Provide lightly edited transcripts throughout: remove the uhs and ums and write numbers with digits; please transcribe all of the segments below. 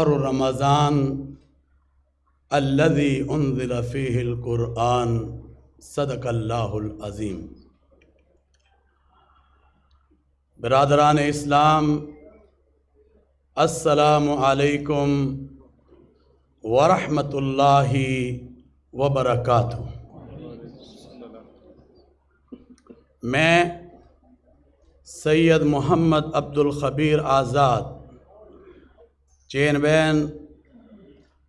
شہر رمضان الذی انزل فیہ القرآن صدق اللہ العظیم۔ برادران اسلام، السلام علیکم ورحمۃ اللہ وبرکاتہ۔ میں سید محمد عبد الخبیر آزاد چینوین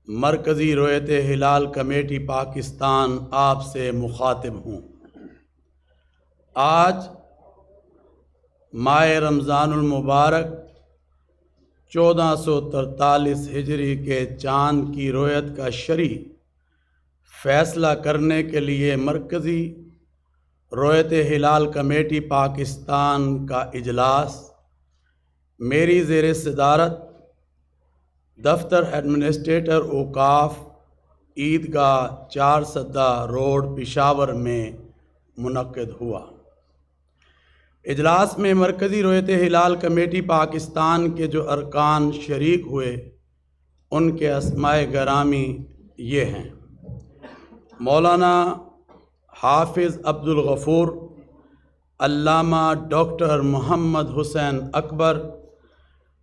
مرکزی رؤیت ہلال کمیٹی پاکستان آپ سے مخاطب ہوں۔ آج ماہ رمضان المبارک 1443 ہجری کے چاند کی رؤیت کا شرعی فیصلہ کرنے کے لیے مرکزی رؤیت ہلال کمیٹی پاکستان کا اجلاس میری زیر صدارت دفتر ایڈمنسٹریٹر اوقاف عیدگاہ 4 سدہ روڈ پشاور میں منعقد ہوا۔ اجلاس میں مرکزی رؤیت ہلال کمیٹی پاکستان کے جو ارکان شریک ہوئے ان کے اسماء گرامی یہ ہیں: مولانا حافظ عبد الغفور، علامہ ڈاکٹر محمد حسین اکبر،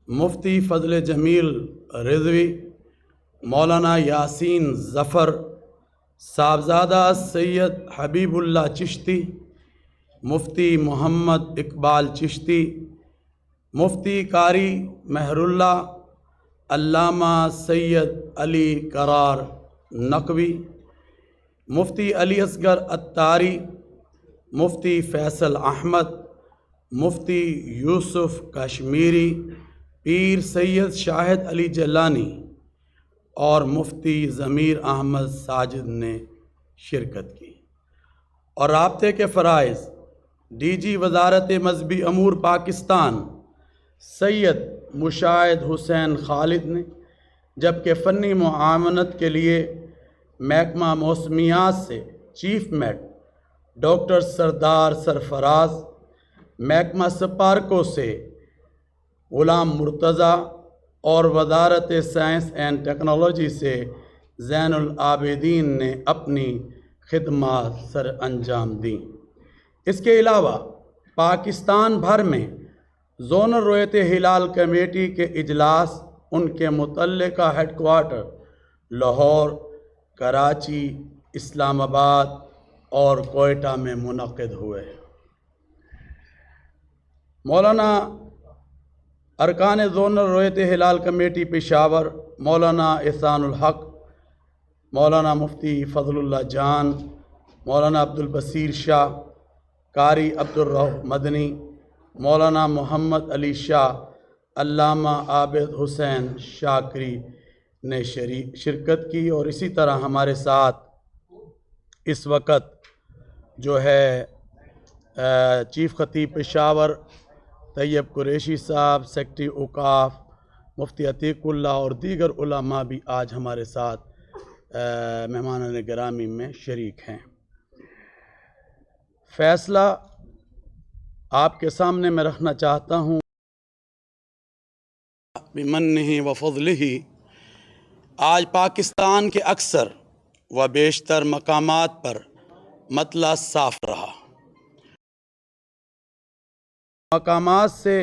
مفتی فضل جمیل رضوی، مولانا یاسین ظفر، صاحبزادہ سید حبیب اللہ چشتی، مفتی محمد اقبال چشتی، مفتی قاری مہر اللہ، علامہ سید علی قرار نقوی، مفتی علی اصغر عطاری، مفتی فیصل احمد، مفتی یوسف کشمیری، پیر سید شاہد علی جیلانی اور مفتی ضمیر احمد ساجد نے شرکت کی، اور رابطے کے فرائض ڈی جی وزارت مذہبی امور پاکستان سید مشاہد حسین خالد نے، جبکہ فنی معاونت کے لیے محکمہ موسمیات سے چیف میٹ ڈاکٹر سردار سرفراز، محکمہ سپارکو سے غلام مرتضیٰ اور وزارت سائنس اینڈ ٹیکنالوجی سے زین العابدین نے اپنی خدمات سر انجام دیں۔ اس کے علاوہ پاکستان بھر میں زونل رؤیت ہلال کمیٹی کے اجلاس ان کے متعلقہ ہیڈ کوارٹر لاہور، کراچی، اسلام آباد اور کوئٹہ میں منعقد ہوئے۔ مولانا ارکان زونل رؤیت ہلال کمیٹی پشاور مولانا احسان الحق، مولانا مفتی فضل اللہ جان، مولانا عبد البصیر شاہ، قاری عبد الرؤف مدنی، مولانا محمد علی شاہ، علامہ عابد حسین شاکری نے شرکت کی، اور اسی طرح ہمارے ساتھ اس وقت جو ہے چیف خطیب پشاور طیب قریشی صاحب، سیکرٹری اوقاف مفتی عتیق اللہ اور دیگر علماء بھی آج ہمارے ساتھ مہمانان گرامی میں شریک ہیں۔ فیصلہ آپ کے سامنے میں رکھنا چاہتا ہوں بمنہ و فضلہ۔ آج پاکستان کے اکثر و بیشتر مقامات پر مطلع صاف رہا۔ مقامات سے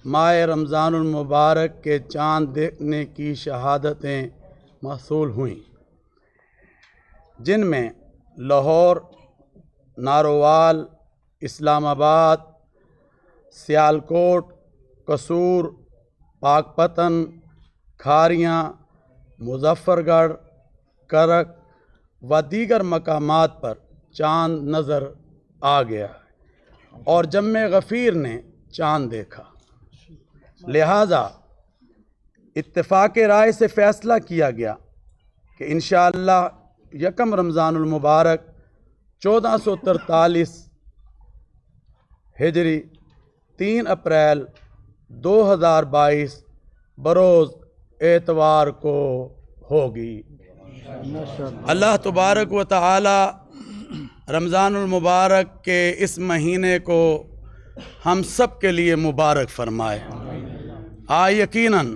ماہ رمضان المبارک کے چاند دیکھنے کی شہادتیں محصول ہوئیں، جن میں لاہور، نارووال، اسلام آباد، سیالکوٹ، قصور، پاک پتن، کھاریاں، مظفر گڑھ، کرک و دیگر مقامات پر چاند نظر آ گیا اور جم غفیر نے چاند دیکھا۔ لہٰذا اتفاق رائے سے فیصلہ کیا گیا کہ انشاءاللہ 1 رمضان المبارک 1443 ہجری 3 اپریل 2022 بروز اتوار کو ہوگی۔ اللہ تبارک و تعالی رمضان المبارک کے اس مہینے کو ہم سب کے لیے مبارک فرمائے۔ یقیناً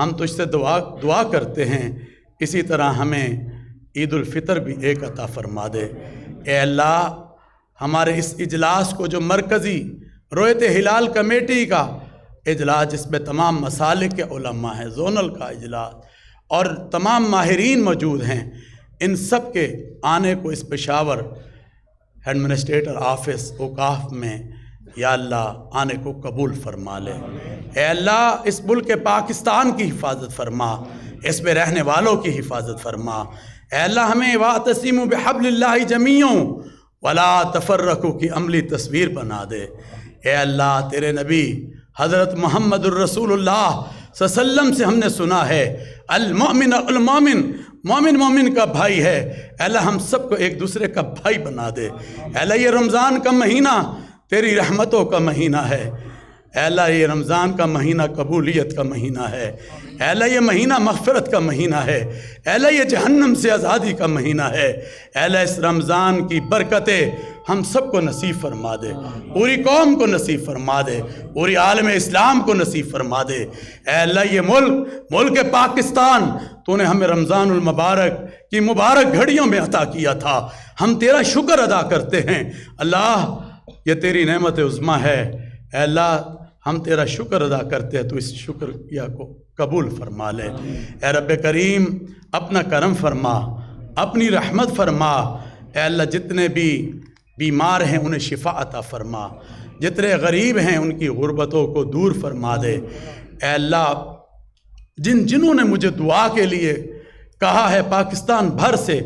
ہم تجھ سے دعا کرتے ہیں اسی طرح ہمیں عید الفطر بھی ایک عطا فرما دے۔ اے اللہ ہمارے اس اجلاس کو جو مرکزی رؤیت ہلال کمیٹی کا اجلاس جس میں تمام مسالک کے علماء ہیں، زونل کا اجلاس اور تمام ماہرین موجود ہیں، ان سب کے آنے کو اس پشاور ایڈمنسٹریٹر آفس اوقاف میں یا اللہ آنے کو قبول فرما لے۔ اے اللہ اس ملک پاکستان کی حفاظت فرما، اس میں رہنے والوں کی حفاظت فرما۔ اے اللہ ہمیں واعتصموا بحبل اللہ جمیعا ولا تفرقوا کی عملی تصویر بنا دے۔ اے اللہ تیرے نبی حضرت محمد الرسول اللہ صلی اللہ علیہ وسلم سے ہم نے سنا ہے المؤمن المؤمن، مومن مومن کا بھائی ہے۔ اے اللہ ہم سب کو ایک دوسرے کا بھائی بنا دے۔ اے اللہ یہ رمضان کا مہینہ تیری رحمتوں کا مہینہ ہے۔ اے اللہ یہ رمضان کا مہینہ قبولیت کا مہینہ ہے۔ اے اللہ یہ مہینہ مغفرت کا مہینہ ہے۔ اے اللہ یہ جہنم سے آزادی کا مہینہ ہے۔ اے اللہ اس رمضان کی برکتیں ہم سب کو نصیب فرما دے، پوری قوم کو نصیب فرما دے، پوری عالم اسلام کو نصیب فرما دے۔ اے اللہ یہ ملک پاکستان تو نے ہمیں رمضان المبارک کی مبارک گھڑیوں میں عطا کیا تھا، ہم تیرا شکر ادا کرتے ہیں۔ اللہ یہ تیری نعمت عظمیٰ ہے۔ اے اللہ ہم تیرا شکر ادا کرتے ہیں، تو اس شکریہ کو قبول فرما لے۔ اے رب کریم اپنا کرم فرما، اپنی رحمت فرما۔ اے اللہ جتنے بھی بیمار ہیں انہیں شفا عطا فرما، جتنے غریب ہیں ان کی غربتوں کو دور فرما دے۔ اے اللہ جنہوں نے مجھے دعا کے لیے کہا ہے پاکستان بھر سے،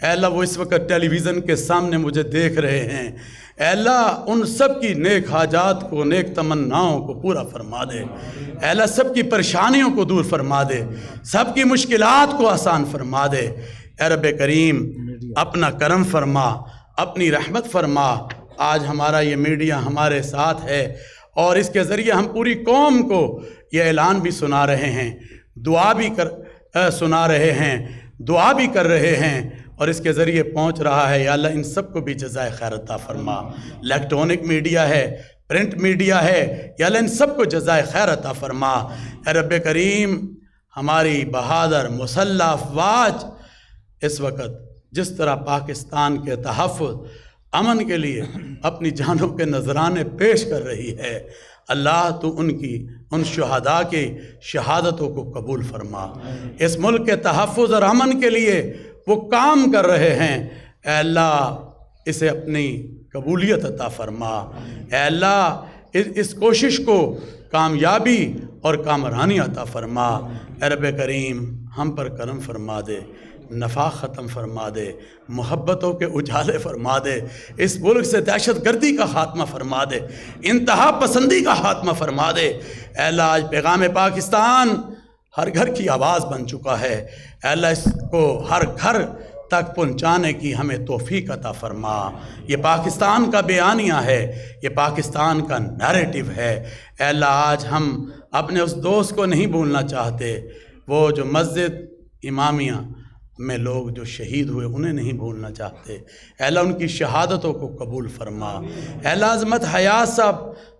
اے اللہ وہ اس وقت ٹیلی ویژن کے سامنے مجھے دیکھ رہے ہیں، اے اللہ ان سب کی نیک حاجات کو، نیک تمناؤں کو پورا فرما دے۔ اے اللہ سب کی پریشانیوں کو دور فرما دے، سب کی مشکلات کو آسان فرما دے۔ اے رب کریم اپنا کرم فرما، اپنی رحمت فرما۔ آج ہمارا یہ میڈیا ہمارے ساتھ ہے اور اس کے ذریعے ہم پوری قوم کو یہ اعلان بھی سنا رہے ہیں، دعا بھی سنا رہے ہیں، دعا بھی کر رہے ہیں اور اس کے ذریعے پہنچ رہا ہے۔ یا اللہ ان سب کو بھی جزائے خیر عطا فرما۔ الیکٹرانک میڈیا ہے، پرنٹ میڈیا ہے، یا اللہ ان سب کو جزائے خیر عطا فرما۔ اے رب کریم ہماری بہادر مسلح افواج اس وقت جس طرح پاکستان کے تحفظ امن کے لیے اپنی جانوں کے نذرانے پیش کر رہی ہے، اللہ تو ان شہداء کی شہادتوں کو قبول فرما۔ اس ملک کے تحفظ اور امن کے لیے وہ کام کر رہے ہیں، اے اللہ اسے اپنی قبولیت عطا فرما۔ اے اللہ اس کوشش کو کامیابی اور کامرانی عطا فرما۔ اے رب کریم ہم پر کرم فرما دے، نفاق ختم فرما دے، محبتوں کے اجالے فرما دے، اس ملک سے دہشت گردی کا خاتمہ فرما دے، انتہا پسندی کا خاتمہ فرما دے۔ اے اللہ آج پیغام پاکستان ہر گھر کی آواز بن چکا ہے، اے اللہ اس کو ہر گھر تک پہنچانے کی ہمیں توفیق عطا فرما۔ یہ پاکستان کا بیانیہ ہے، یہ پاکستان کا نیریٹو ہے۔ اے اللہ آج ہم اپنے اس دوست کو نہیں بھولنا چاہتے، وہ جو مسجد امامیہ میں لوگ جو شہید ہوئے انہیں نہیں بھولنا چاہتے۔ اے اللہ ان کی شہادتوں کو قبول فرما۔ اے اللہ عظمت حیات صاحب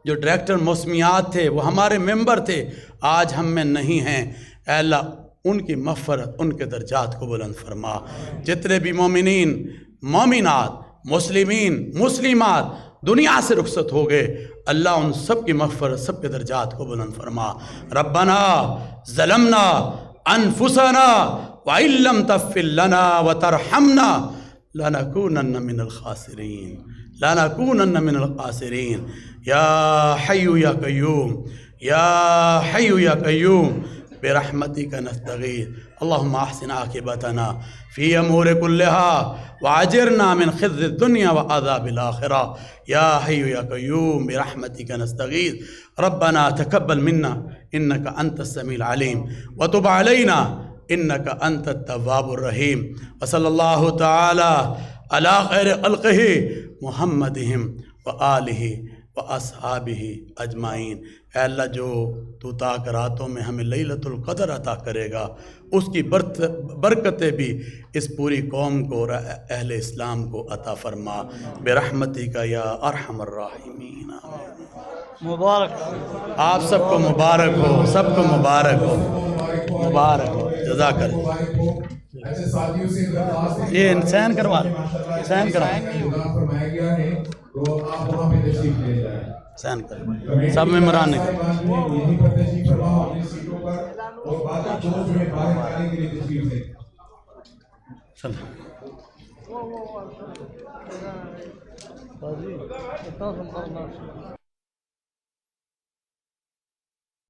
جو ڈائریکٹر موسمیات تھے، وہ ہمارے ممبر تھے، آج ہم میں نہیں ہیں، اے اللہ ان کی مغفرت، ان کے درجات کو بلند فرما۔ جتنے بھی مومنین، مومنات، مسلمین، مسلمات دنیا سے رخصت ہو گئے، اللہ ان سب کی مغفرت، سب کے درجات کو بلند فرما۔ ربنا ظلمنا انفسنا وَإِن لَّمْ تَغْفِرْ لَنَا وَتَرْحَمْنَا لَنَكُونَنَّ مِنَ الْخَاسِرِينَ لَنَكُونَنَّ مِنَ الْخَاسِرِينَ یا حی یا قیوم، یا حی یا قیوم برحمتک نستغیث اللہم احسن عاقبتنا فی امور کلہا وعجرنا من خزي الدنیا وعذاب الآخرہ یا حی یا قیوم برحمتک نستغیث ربنا تقبل منا انک انت السمیع العلیم وتب علینا انک انت التواب الرحیم وصلی اللہ تعالی علی خیر خلقہ محمدہم وآلہ واصحابہ اجمعین۔ اے اللہ جو تو تاک راتوں میں ہمیں لیلۃ القدر عطا کرے گا، اس کی برکتیں بھی اس پوری قوم کو اور اہل اسلام کو عطا فرما برحمتک یا ارحم الراحمین۔ مبارک آپ سب کو مبارک ہو، سب کو مبارک ہو۔ مبارک ہو، جزاک اللہ۔ مبارک ہو۔ اچھا ساتھیوں سے درخواست ہے، یہ سین کروا سین کروا اعلان فرمایا گیا ہے تو آپ وہاں پہ تشریف لے جائیں۔ سین کروا سب ممبران نے یہیں پر تشریف فرما اپنی سیٹوں پر، اور باقی دوست جو ہے باہر جانے کے لیے تشریف لے۔ چلو